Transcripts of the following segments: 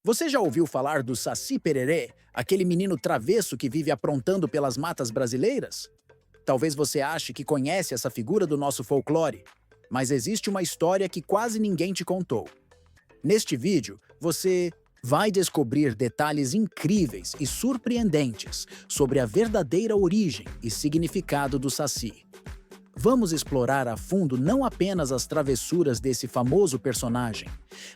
Você já ouviu falar do Saci Pererê, aquele menino travesso que vive aprontando pelas matas brasileiras? Talvez você ache que conhece essa figura do nosso folclore, mas existe uma história que quase ninguém te contou. Neste vídeo, você vai descobrir detalhes incríveis e surpreendentes sobre a verdadeira origem e significado do Saci. Vamos explorar a fundo não apenas as travessuras desse famoso personagem,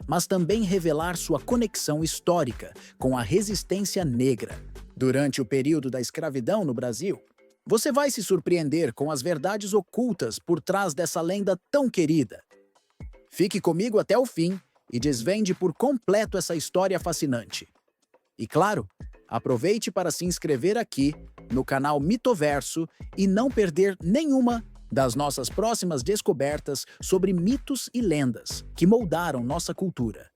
mas também revelar sua conexão histórica com a resistência negra. Durante o período da escravidão no Brasil, você vai se surpreender com as verdades ocultas por trás dessa lenda tão querida. Fique comigo até o fim e desvende por completo essa história fascinante. E claro, aproveite para se inscrever aqui no canal Mitoverso e não perder nenhuma das nossas próximas descobertas sobre mitos e lendas que moldaram nossa cultura.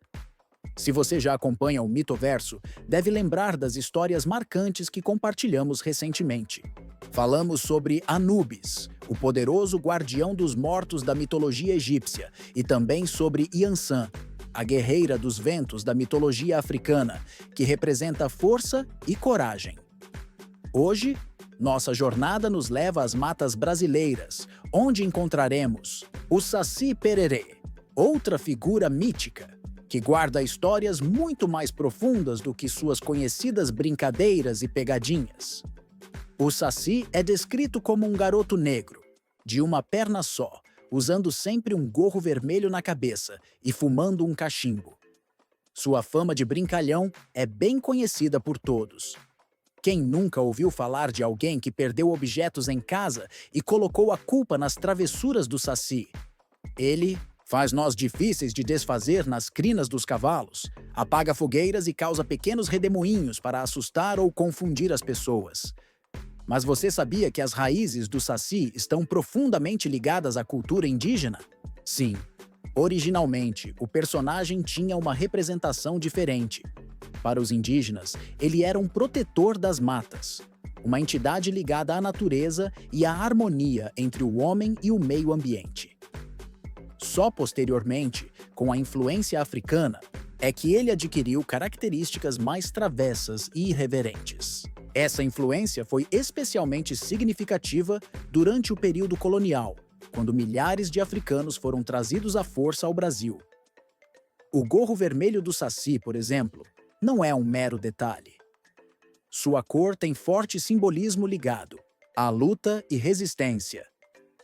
Se você já acompanha o Mitoverso, deve lembrar das histórias marcantes que compartilhamos recentemente. Falamos sobre Anubis, o poderoso guardião dos mortos da mitologia egípcia, e também sobre Yansan, a guerreira dos ventos da mitologia africana, que representa força e coragem. Hoje, nossa jornada nos leva às matas brasileiras, onde encontraremos o Saci Pererê, outra figura mítica, que guarda histórias muito mais profundas do que suas conhecidas brincadeiras e pegadinhas. O Saci é descrito como um garoto negro, de uma perna só, usando sempre um gorro vermelho na cabeça e fumando um cachimbo. Sua fama de brincalhão é bem conhecida por todos. Quem nunca ouviu falar de alguém que perdeu objetos em casa e colocou a culpa nas travessuras do Saci? Ele faz nós difíceis de desfazer nas crinas dos cavalos, apaga fogueiras e causa pequenos redemoinhos para assustar ou confundir as pessoas. Mas você sabia que as raízes do Saci estão profundamente ligadas à cultura indígena? Sim. Originalmente, o personagem tinha uma representação diferente. Para os indígenas, ele era um protetor das matas, uma entidade ligada à natureza e à harmonia entre o homem e o meio ambiente. Só posteriormente, com a influência africana, é que ele adquiriu características mais travessas e irreverentes. Essa influência foi especialmente significativa durante o período colonial, quando milhares de africanos foram trazidos à força ao Brasil. O gorro vermelho do Saci, por exemplo, não é um mero detalhe. Sua cor tem forte simbolismo ligado à luta e resistência.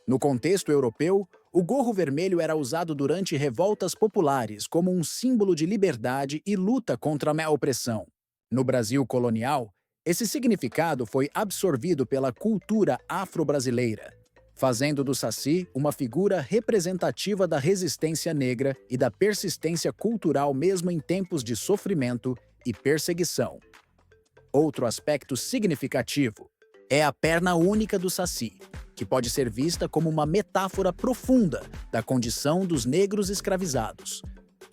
No contexto europeu, o gorro vermelho era usado durante revoltas populares como um símbolo de liberdade e luta contra a opressão. No Brasil colonial, esse significado foi absorvido pela cultura afro-brasileira, fazendo do Saci uma figura representativa da resistência negra e da persistência cultural mesmo em tempos de sofrimento e perseguição. Outro aspecto significativo é a perna única do Saci, que pode ser vista como uma metáfora profunda da condição dos negros escravizados.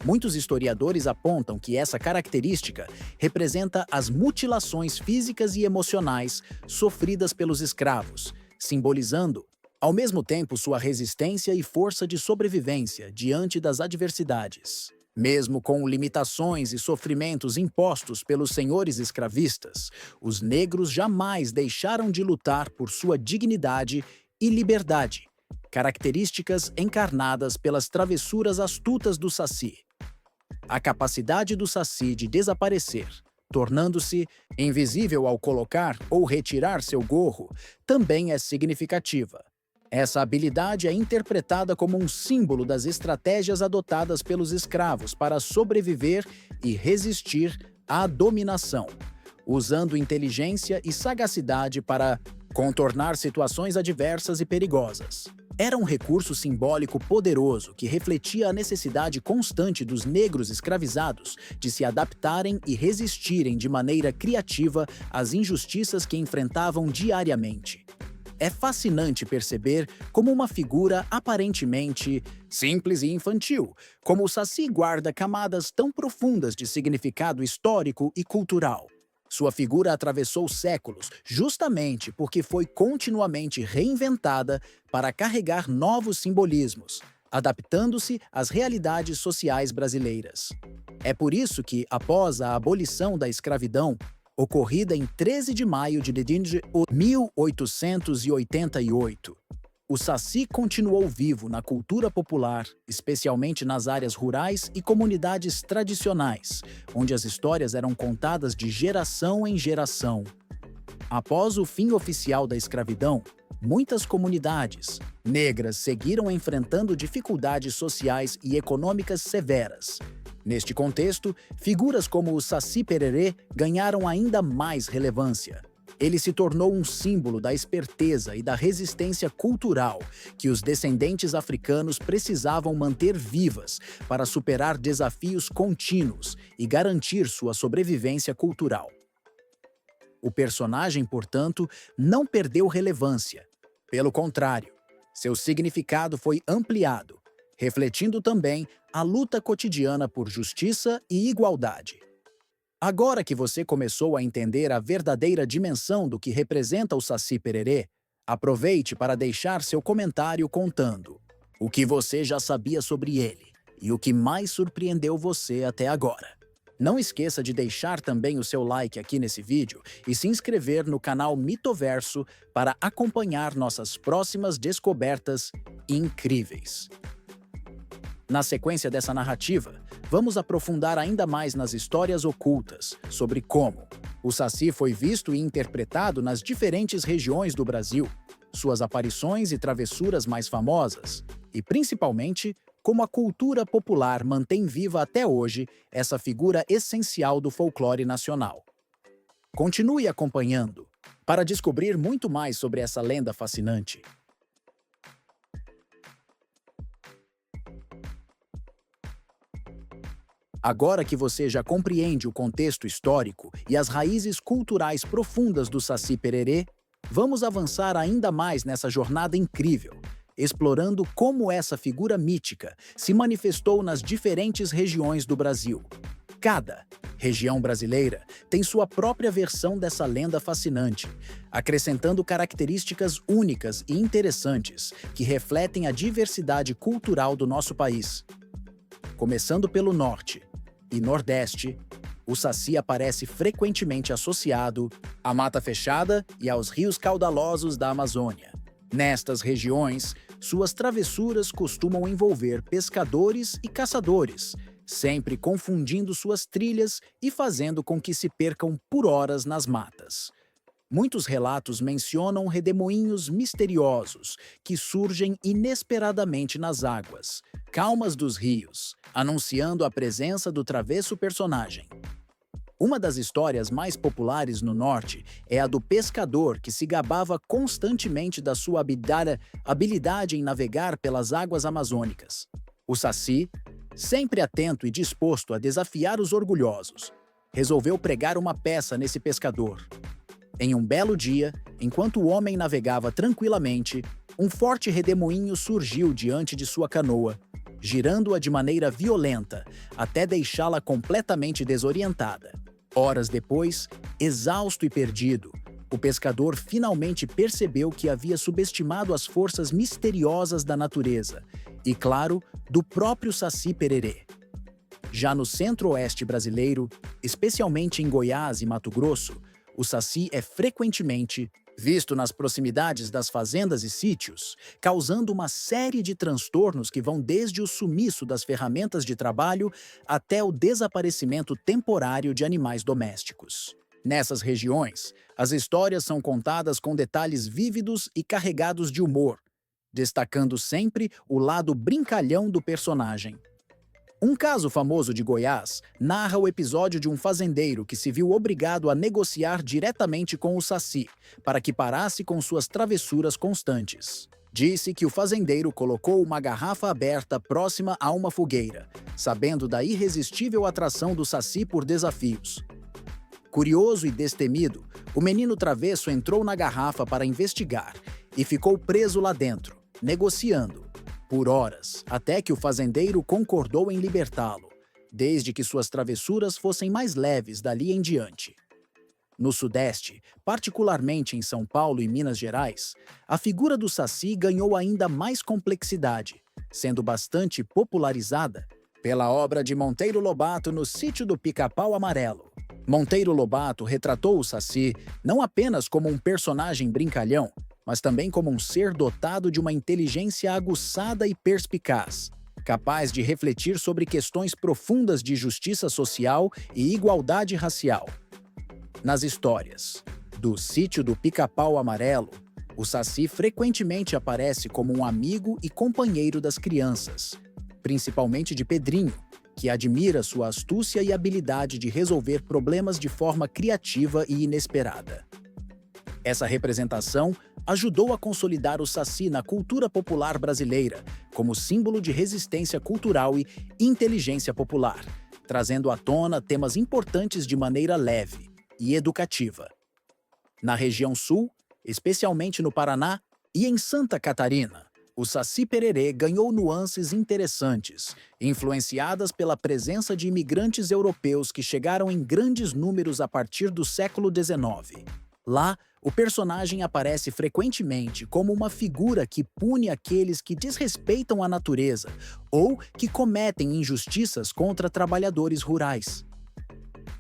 Muitos historiadores apontam que essa característica representa as mutilações físicas e emocionais sofridas pelos escravos, simbolizando, ao mesmo tempo, sua resistência e força de sobrevivência diante das adversidades. Mesmo com limitações e sofrimentos impostos pelos senhores escravistas, os negros jamais deixaram de lutar por sua dignidade e liberdade, características encarnadas pelas travessuras astutas do Saci. A capacidade do Saci de desaparecer, tornando-se invisível ao colocar ou retirar seu gorro, também é significativa. Essa habilidade é interpretada como um símbolo das estratégias adotadas pelos escravos para sobreviver e resistir à dominação, usando inteligência e sagacidade para contornar situações adversas e perigosas. Era um recurso simbólico poderoso que refletia a necessidade constante dos negros escravizados de se adaptarem e resistirem de maneira criativa às injustiças que enfrentavam diariamente. É fascinante perceber como uma figura aparentemente simples e infantil, como o Saci guarda camadas tão profundas de significado histórico e cultural. Sua figura atravessou séculos justamente porque foi continuamente reinventada para carregar novos simbolismos, adaptando-se às realidades sociais brasileiras. É por isso que, após a abolição da escravidão, ocorrida em 13 de maio de 1888, o Saci continuou vivo na cultura popular, especialmente nas áreas rurais e comunidades tradicionais, onde as histórias eram contadas de geração em geração. Após o fim oficial da escravidão, muitas comunidades negras seguiram enfrentando dificuldades sociais e econômicas severas. Neste contexto, figuras como o Saci Pererê ganharam ainda mais relevância. Ele se tornou um símbolo da esperteza e da resistência cultural que os descendentes africanos precisavam manter vivas para superar desafios contínuos e garantir sua sobrevivência cultural. O personagem, portanto, não perdeu relevância. Pelo contrário, seu significado foi ampliado, refletindo também a luta cotidiana por justiça e igualdade. Agora que você começou a entender a verdadeira dimensão do que representa o Saci Pererê, aproveite para deixar seu comentário contando o que você já sabia sobre ele e o que mais surpreendeu você até agora. Não esqueça de deixar também o seu like aqui nesse vídeo e se inscrever no canal Mitoverso para acompanhar nossas próximas descobertas incríveis. Na sequência dessa narrativa, vamos aprofundar ainda mais nas histórias ocultas sobre como o Saci foi visto e interpretado nas diferentes regiões do Brasil, suas aparições e travessuras mais famosas, e principalmente como a cultura popular mantém viva até hoje essa figura essencial do folclore nacional. Continue acompanhando para descobrir muito mais sobre essa lenda fascinante. Agora que você já compreende o contexto histórico e as raízes culturais profundas do Saci Pererê, vamos avançar ainda mais nessa jornada incrível, explorando como essa figura mítica se manifestou nas diferentes regiões do Brasil. Cada região brasileira tem sua própria versão dessa lenda fascinante, acrescentando características únicas e interessantes que refletem a diversidade cultural do nosso país. Começando pelo norte e nordeste, o Saci aparece frequentemente associado à mata fechada e aos rios caudalosos da Amazônia. Nestas regiões, suas travessuras costumam envolver pescadores e caçadores, sempre confundindo suas trilhas e fazendo com que se percam por horas nas matas. Muitos relatos mencionam redemoinhos misteriosos que surgem inesperadamente nas águas calmas dos rios, anunciando a presença do travesso personagem. Uma das histórias mais populares no norte é a do pescador que se gabava constantemente da sua habilidade em navegar pelas águas amazônicas. O Saci, sempre atento e disposto a desafiar os orgulhosos, resolveu pregar uma peça nesse pescador. Em um belo dia, enquanto o homem navegava tranquilamente, um forte redemoinho surgiu diante de sua canoa, girando-a de maneira violenta, até deixá-la completamente desorientada. Horas depois, exausto e perdido, o pescador finalmente percebeu que havia subestimado as forças misteriosas da natureza e, claro, do próprio Saci Pererê. Já no centro-oeste brasileiro, especialmente em Goiás e Mato Grosso, o Saci é frequentemente visto nas proximidades das fazendas e sítios, causando uma série de transtornos que vão desde o sumiço das ferramentas de trabalho até o desaparecimento temporário de animais domésticos. Nessas regiões, as histórias são contadas com detalhes vívidos e carregados de humor, destacando sempre o lado brincalhão do personagem. Um caso famoso de Goiás narra o episódio de um fazendeiro que se viu obrigado a negociar diretamente com o Saci para que parasse com suas travessuras constantes. Disse que o fazendeiro colocou uma garrafa aberta próxima a uma fogueira, sabendo da irresistível atração do Saci por desafios. Curioso e destemido, o menino travesso entrou na garrafa para investigar e ficou preso lá dentro, negociando por horas, até que o fazendeiro concordou em libertá-lo, desde que suas travessuras fossem mais leves dali em diante. No Sudeste, particularmente em São Paulo e Minas Gerais, a figura do Saci ganhou ainda mais complexidade, sendo bastante popularizada pela obra de Monteiro Lobato no Sítio do Pica-Pau Amarelo. Monteiro Lobato retratou o Saci não apenas como um personagem brincalhão, mas também como um ser dotado de uma inteligência aguçada e perspicaz, capaz de refletir sobre questões profundas de justiça social e igualdade racial. Nas histórias do Sítio do Pica-Pau Amarelo, o Saci frequentemente aparece como um amigo e companheiro das crianças, principalmente de Pedrinho, que admira sua astúcia e habilidade de resolver problemas de forma criativa e inesperada. Essa representação ajudou a consolidar o Saci na cultura popular brasileira como símbolo de resistência cultural e inteligência popular, trazendo à tona temas importantes de maneira leve e educativa. Na região sul, especialmente no Paraná e em Santa Catarina, o Saci Pererê ganhou nuances interessantes, influenciadas pela presença de imigrantes europeus que chegaram em grandes números a partir do século XIX. Lá, o personagem aparece frequentemente como uma figura que pune aqueles que desrespeitam a natureza ou que cometem injustiças contra trabalhadores rurais.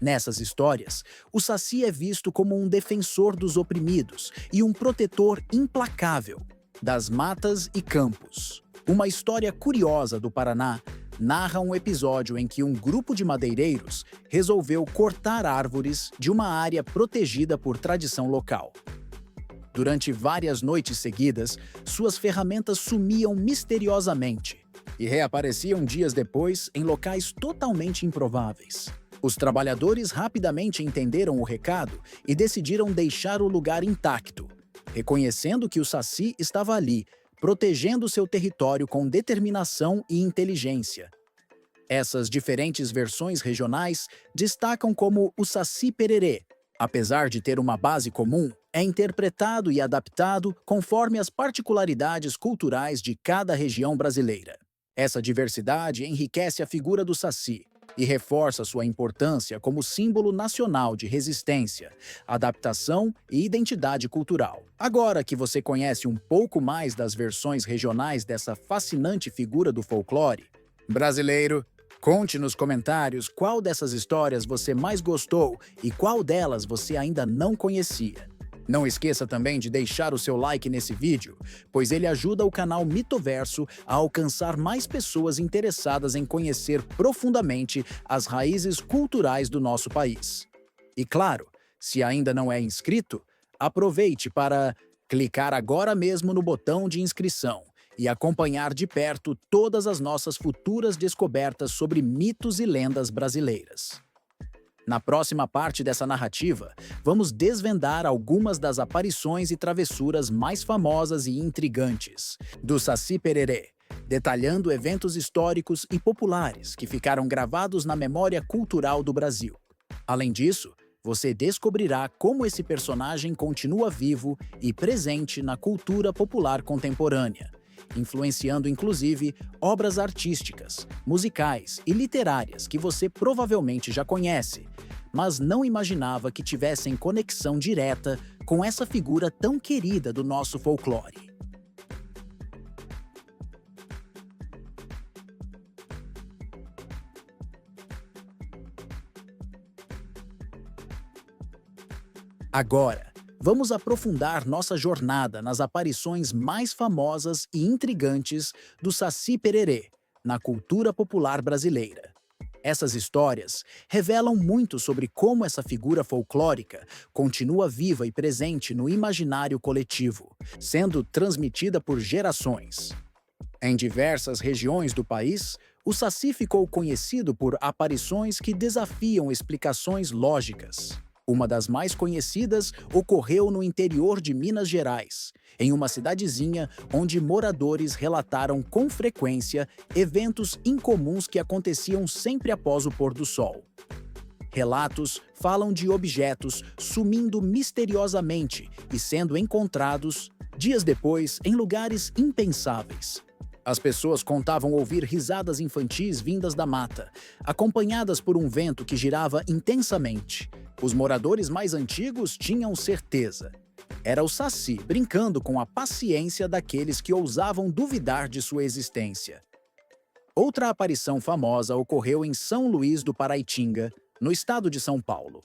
Nessas histórias, o Saci é visto como um defensor dos oprimidos e um protetor implacável das matas e campos. Uma história curiosa do Paraná narra um episódio em que um grupo de madeireiros resolveu cortar árvores de uma área protegida por tradição local. Durante várias noites seguidas, suas ferramentas sumiam misteriosamente e reapareciam dias depois em locais totalmente improváveis. Os trabalhadores rapidamente entenderam o recado e decidiram deixar o lugar intacto, reconhecendo que o Saci estava ali, protegendo seu território com determinação e inteligência. Essas diferentes versões regionais destacam como o Saci Pererê, apesar de ter uma base comum, é interpretado e adaptado conforme as particularidades culturais de cada região brasileira. Essa diversidade enriquece a figura do Saci e reforça sua importância como símbolo nacional de resistência, adaptação e identidade cultural. Agora que você conhece um pouco mais das versões regionais dessa fascinante figura do folclore brasileiro, conte nos comentários qual dessas histórias você mais gostou e qual delas você ainda não conhecia. Não esqueça também de deixar o seu like nesse vídeo, pois ele ajuda o canal Mitoverso a alcançar mais pessoas interessadas em conhecer profundamente as raízes culturais do nosso país. E claro, se ainda não é inscrito, aproveite para clicar agora mesmo no botão de inscrição e acompanhar de perto todas as nossas futuras descobertas sobre mitos e lendas brasileiras. Na próxima parte dessa narrativa, vamos desvendar algumas das aparições e travessuras mais famosas e intrigantes do Saci Pererê, detalhando eventos históricos e populares que ficaram gravados na memória cultural do Brasil. Além disso, você descobrirá como esse personagem continua vivo e presente na cultura popular contemporânea, influenciando inclusive obras artísticas, musicais e literárias que você provavelmente já conhece, mas não imaginava que tivessem conexão direta com essa figura tão querida do nosso folclore. Agora, vamos aprofundar nossa jornada nas aparições mais famosas e intrigantes do Saci Pererê na cultura popular brasileira. Essas histórias revelam muito sobre como essa figura folclórica continua viva e presente no imaginário coletivo, sendo transmitida por gerações. Em diversas regiões do país, o Saci ficou conhecido por aparições que desafiam explicações lógicas. Uma das mais conhecidas ocorreu no interior de Minas Gerais, em uma cidadezinha onde moradores relataram com frequência eventos incomuns que aconteciam sempre após o pôr do sol. Relatos falam de objetos sumindo misteriosamente e sendo encontrados dias depois em lugares impensáveis. As pessoas contavam ouvir risadas infantis vindas da mata, acompanhadas por um vento que girava intensamente. Os moradores mais antigos tinham certeza. Era o Saci brincando com a paciência daqueles que ousavam duvidar de sua existência. Outra aparição famosa ocorreu em São Luís do Paraitinga, no estado de São Paulo.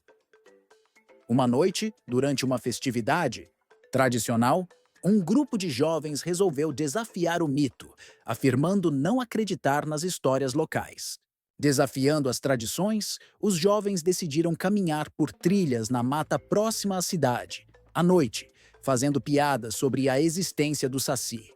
Uma noite, durante uma festividade tradicional, um grupo de jovens resolveu desafiar o mito, afirmando não acreditar nas histórias locais. Desafiando as tradições, os jovens decidiram caminhar por trilhas na mata próxima à cidade, à noite, fazendo piadas sobre a existência do Saci.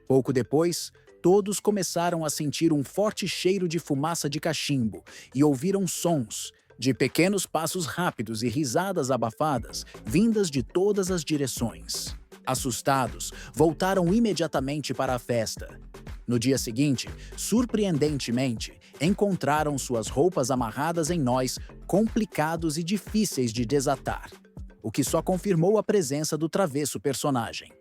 Pouco depois, todos começaram a sentir um forte cheiro de fumaça de cachimbo e ouviram sons de pequenos passos rápidos e risadas abafadas vindas de todas as direções. Assustados, voltaram imediatamente para a festa. No dia seguinte, surpreendentemente, encontraram suas roupas amarradas em nós complicados e difíceis de desatar, o que só confirmou a presença do travesso personagem.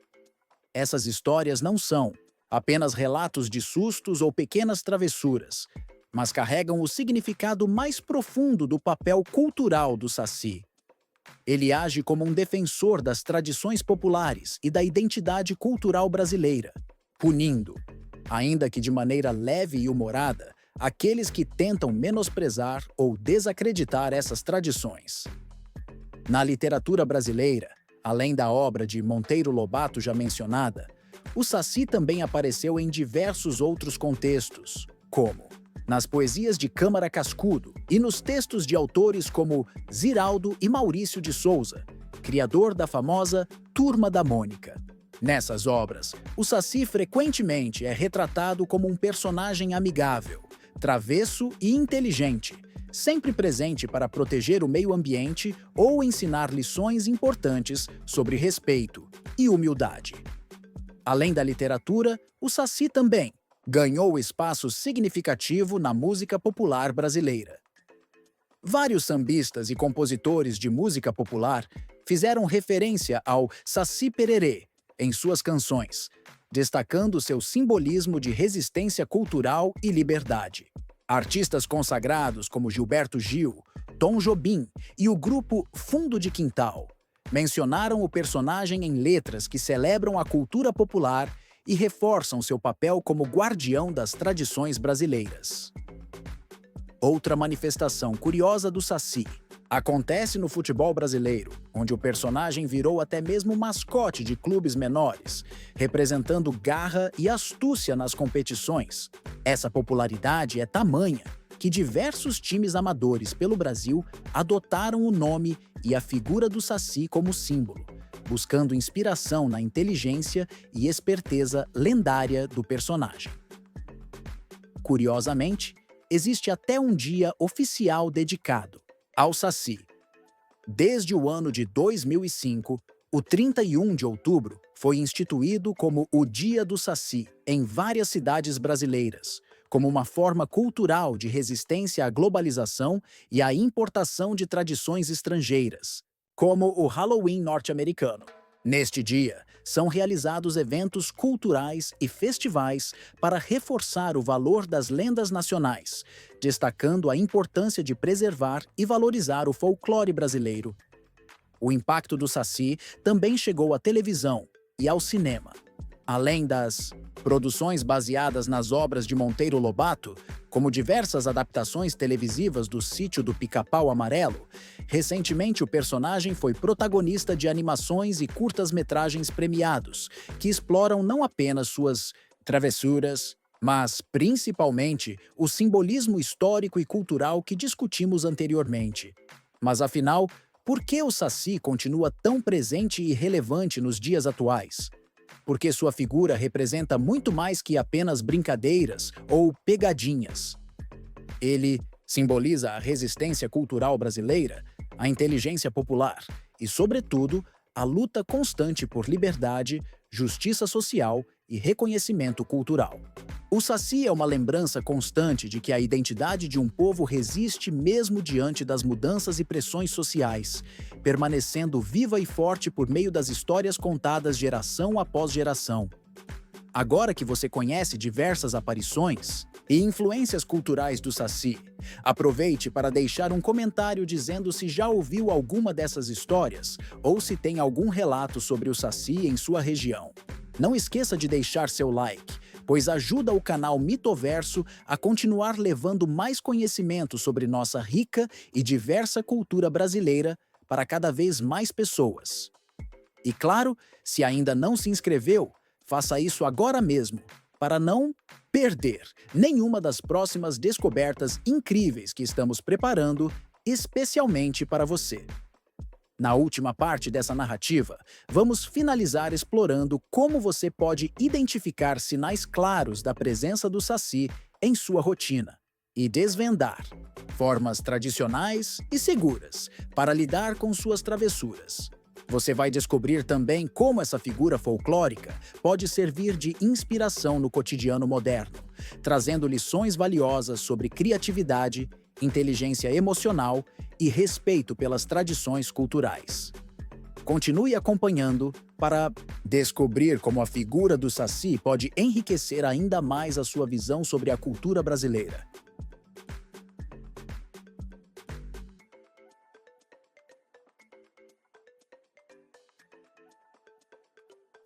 Essas histórias não são apenas relatos de sustos ou pequenas travessuras, mas carregam o significado mais profundo do papel cultural do Saci. Ele age como um defensor das tradições populares e da identidade cultural brasileira, punindo, ainda que de maneira leve e humorada, aqueles que tentam menosprezar ou desacreditar essas tradições. Na literatura brasileira, além da obra de Monteiro Lobato já mencionada, o Saci também apareceu em diversos outros contextos, como nas poesias de Câmara Cascudo e nos textos de autores como Ziraldo e Maurício de Souza, criador da famosa Turma da Mônica. Nessas obras, o Saci frequentemente é retratado como um personagem amigável, travesso e inteligente, sempre presente para proteger o meio ambiente ou ensinar lições importantes sobre respeito e humildade. Além da literatura, o Saci também ganhou espaço significativo na música popular brasileira. Vários sambistas e compositores de música popular fizeram referência ao Saci Pererê em suas canções, destacando seu simbolismo de resistência cultural e liberdade. Artistas consagrados como Gilberto Gil, Tom Jobim e o grupo Fundo de Quintal mencionaram o personagem em letras que celebram a cultura popular e reforçam seu papel como guardião das tradições brasileiras. Outra manifestação curiosa do Saci acontece no futebol brasileiro, onde o personagem virou até mesmo mascote de clubes menores, representando garra e astúcia nas competições. Essa popularidade é tamanha que diversos times amadores pelo Brasil adotaram o nome e a figura do Saci como símbolo, buscando inspiração na inteligência e esperteza lendária do personagem. Curiosamente, existe até um dia oficial dedicado ao Saci. Desde o ano de 2005, o 31 de outubro foi instituído como o Dia do Saci em várias cidades brasileiras, como uma forma cultural de resistência à globalização e à importação de tradições estrangeiras, como o Halloween norte-americano. Neste dia, são realizados eventos culturais e festivais para reforçar o valor das lendas nacionais, destacando a importância de preservar e valorizar o folclore brasileiro. O impacto do Saci também chegou à televisão e ao cinema. Além das produções baseadas nas obras de Monteiro Lobato, como diversas adaptações televisivas do Sítio do Pica-Pau Amarelo, recentemente o personagem foi protagonista de animações e curtas-metragens premiados, que exploram não apenas suas travessuras, mas, principalmente, o simbolismo histórico e cultural que discutimos anteriormente. Mas, afinal, por que o Saci continua tão presente e relevante nos dias atuais? Porque sua figura representa muito mais que apenas brincadeiras ou pegadinhas. Ele simboliza a resistência cultural brasileira, a inteligência popular e, sobretudo, a luta constante por liberdade, justiça social e reconhecimento cultural. O Saci é uma lembrança constante de que a identidade de um povo resiste mesmo diante das mudanças e pressões sociais, permanecendo viva e forte por meio das histórias contadas geração após geração. Agora que você conhece diversas aparições e influências culturais do Saci, aproveite para deixar um comentário dizendo se já ouviu alguma dessas histórias ou se tem algum relato sobre o Saci em sua região. Não esqueça de deixar seu like, pois ajuda o canal Mitoverso a continuar levando mais conhecimento sobre nossa rica e diversa cultura brasileira para cada vez mais pessoas. E claro, se ainda não se inscreveu, faça isso agora mesmo, para não perder nenhuma das próximas descobertas incríveis que estamos preparando especialmente para você. Na última parte dessa narrativa, vamos finalizar explorando como você pode identificar sinais claros da presença do Saci em sua rotina e desvendar formas tradicionais e seguras para lidar com suas travessuras. Você vai descobrir também como essa figura folclórica pode servir de inspiração no cotidiano moderno, trazendo lições valiosas sobre criatividade, inteligência emocional e respeito pelas tradições culturais. Continue acompanhando para descobrir como a figura do Saci pode enriquecer ainda mais a sua visão sobre a cultura brasileira.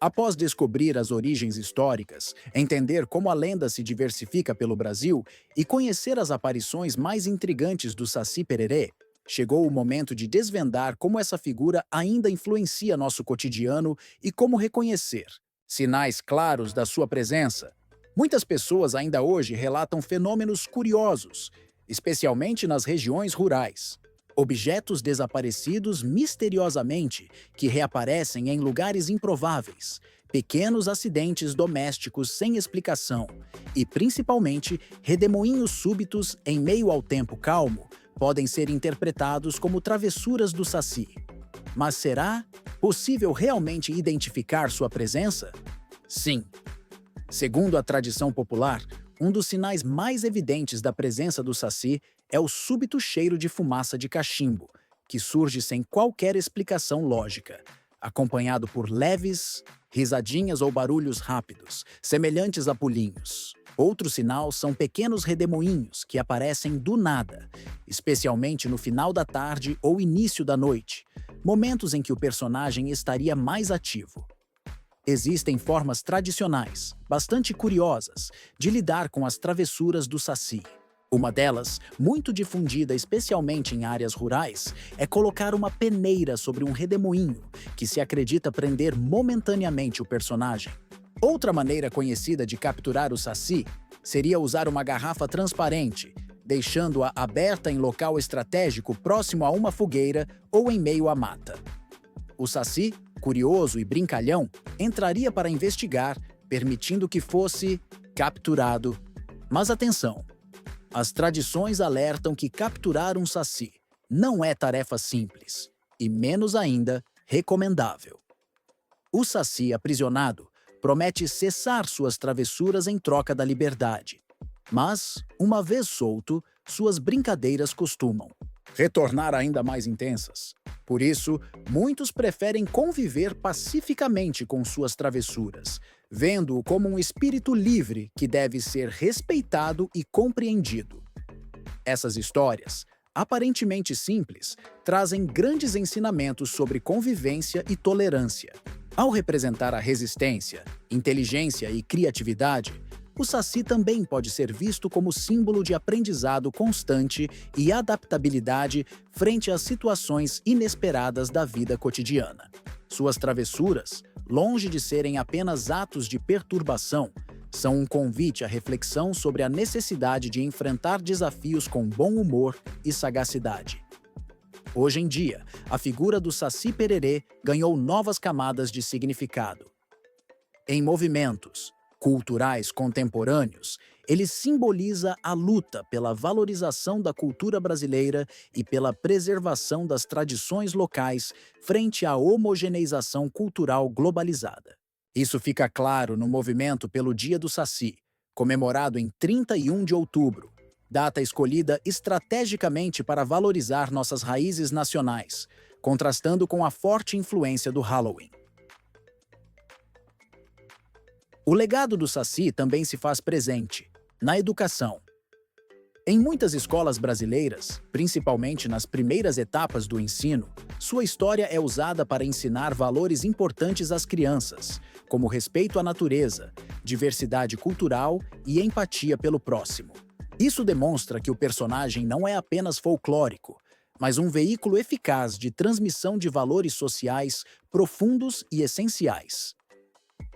Após descobrir as origens históricas, entender como a lenda se diversifica pelo Brasil e conhecer as aparições mais intrigantes do Saci Pererê, chegou o momento de desvendar como essa figura ainda influencia nosso cotidiano e como reconhecer sinais claros da sua presença. Muitas pessoas ainda hoje relatam fenômenos curiosos, especialmente nas regiões rurais. Objetos desaparecidos misteriosamente que reaparecem em lugares improváveis, pequenos acidentes domésticos sem explicação e, principalmente, redemoinhos súbitos em meio ao tempo calmo podem ser interpretados como travessuras do Saci. Mas será possível realmente identificar sua presença? Sim. Segundo a tradição popular, um dos sinais mais evidentes da presença do Saci é o súbito cheiro de fumaça de cachimbo, que surge sem qualquer explicação lógica, acompanhado por leves risadinhas ou barulhos rápidos, semelhantes a pulinhos. Outro sinal são pequenos redemoinhos que aparecem do nada, especialmente no final da tarde ou início da noite, momentos em que o personagem estaria mais ativo. Existem formas tradicionais, bastante curiosas, de lidar com as travessuras do Saci. Uma delas, muito difundida especialmente em áreas rurais, é colocar uma peneira sobre um redemoinho, que se acredita prender momentaneamente o personagem. Outra maneira conhecida de capturar o Saci seria usar uma garrafa transparente, deixando-a aberta em local estratégico próximo a uma fogueira ou em meio à mata. O Saci, curioso e brincalhão, entraria para investigar, permitindo que fosse capturado. Mas atenção! As tradições alertam que capturar um Saci não é tarefa simples, e menos ainda, recomendável. O Saci aprisionado promete cessar suas travessuras em troca da liberdade. Mas, uma vez solto, suas brincadeiras costumam retornar ainda mais intensas. Por isso, muitos preferem conviver pacificamente com suas travessuras, vendo-o como um espírito livre que deve ser respeitado e compreendido. Essas histórias, aparentemente simples, trazem grandes ensinamentos sobre convivência e tolerância. Ao representar a resistência, inteligência e criatividade, o Saci também pode ser visto como símbolo de aprendizado constante e adaptabilidade frente às situações inesperadas da vida cotidiana. Suas travessuras, longe de serem apenas atos de perturbação, são um convite à reflexão sobre a necessidade de enfrentar desafios com bom humor e sagacidade. Hoje em dia, a figura do Saci Pererê ganhou novas camadas de significado. Em movimentos culturais contemporâneos, ele simboliza a luta pela valorização da cultura brasileira e pela preservação das tradições locais frente à homogeneização cultural globalizada. Isso fica claro no movimento pelo Dia do Saci, comemorado em 31 de outubro, data escolhida estrategicamente para valorizar nossas raízes nacionais, contrastando com a forte influência do Halloween. O legado do Saci também se faz presente na educação. Em muitas escolas brasileiras, principalmente nas primeiras etapas do ensino, sua história é usada para ensinar valores importantes às crianças, como respeito à natureza, diversidade cultural e empatia pelo próximo. Isso demonstra que o personagem não é apenas folclórico, mas um veículo eficaz de transmissão de valores sociais profundos e essenciais.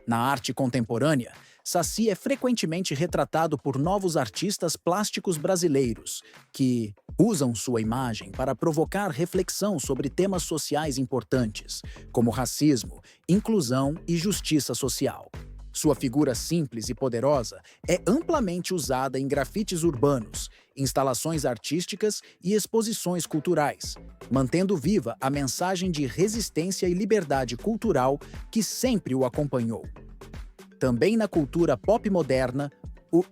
Na arte contemporânea, Saci é frequentemente retratado por novos artistas plásticos brasileiros, que usam sua imagem para provocar reflexão sobre temas sociais importantes, como racismo, inclusão e justiça social. Sua figura simples e poderosa é amplamente usada em grafites urbanos, instalações artísticas e exposições culturais, mantendo viva a mensagem de resistência e liberdade cultural que sempre o acompanhou. Também na cultura pop moderna, o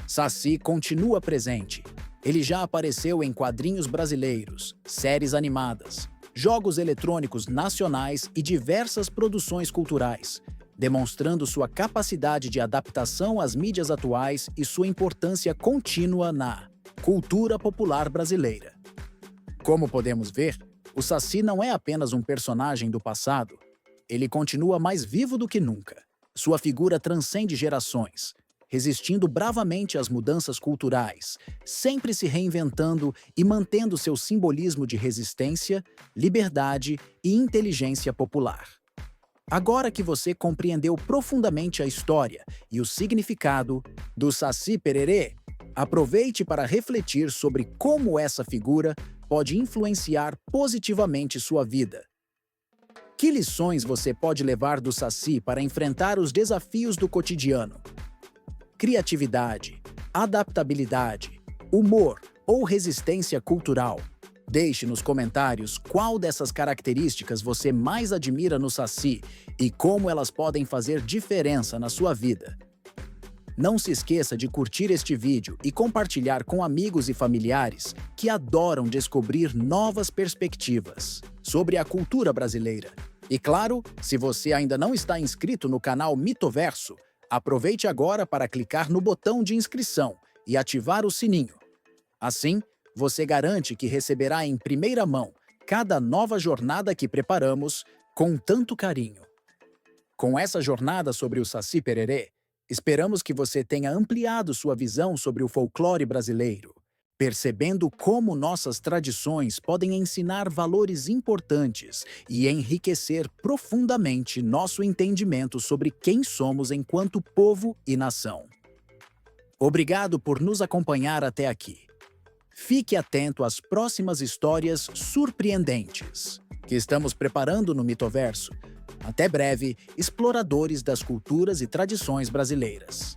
Saci continua presente. Ele já apareceu em quadrinhos brasileiros, séries animadas, jogos eletrônicos nacionais e diversas produções culturais, demonstrando sua capacidade de adaptação às mídias atuais e sua importância contínua na cultura popular brasileira. Como podemos ver, o Saci não é apenas um personagem do passado, ele continua mais vivo do que nunca. Sua figura transcende gerações, resistindo bravamente às mudanças culturais, sempre se reinventando e mantendo seu simbolismo de resistência, liberdade e inteligência popular. Agora que você compreendeu profundamente a história e o significado do Saci Pererê, aproveite para refletir sobre como essa figura pode influenciar positivamente sua vida. Que lições você pode levar do Saci para enfrentar os desafios do cotidiano? Criatividade, adaptabilidade, humor ou resistência cultural? Deixe nos comentários qual dessas características você mais admira no Saci e como elas podem fazer diferença na sua vida. Não se esqueça de curtir este vídeo e compartilhar com amigos e familiares que adoram descobrir novas perspectivas sobre a cultura brasileira. E claro, se você ainda não está inscrito no canal Mitoverso, aproveite agora para clicar no botão de inscrição e ativar o sininho. Assim, você garante que receberá em primeira mão cada nova jornada que preparamos com tanto carinho. Com essa jornada sobre o Saci Pererê, esperamos que você tenha ampliado sua visão sobre o folclore brasileiro, percebendo como nossas tradições podem ensinar valores importantes e enriquecer profundamente nosso entendimento sobre quem somos enquanto povo e nação. Obrigado por nos acompanhar até aqui. Fique atento às próximas histórias surpreendentes que estamos preparando no Mitoverso. Até breve, exploradores das culturas e tradições brasileiras.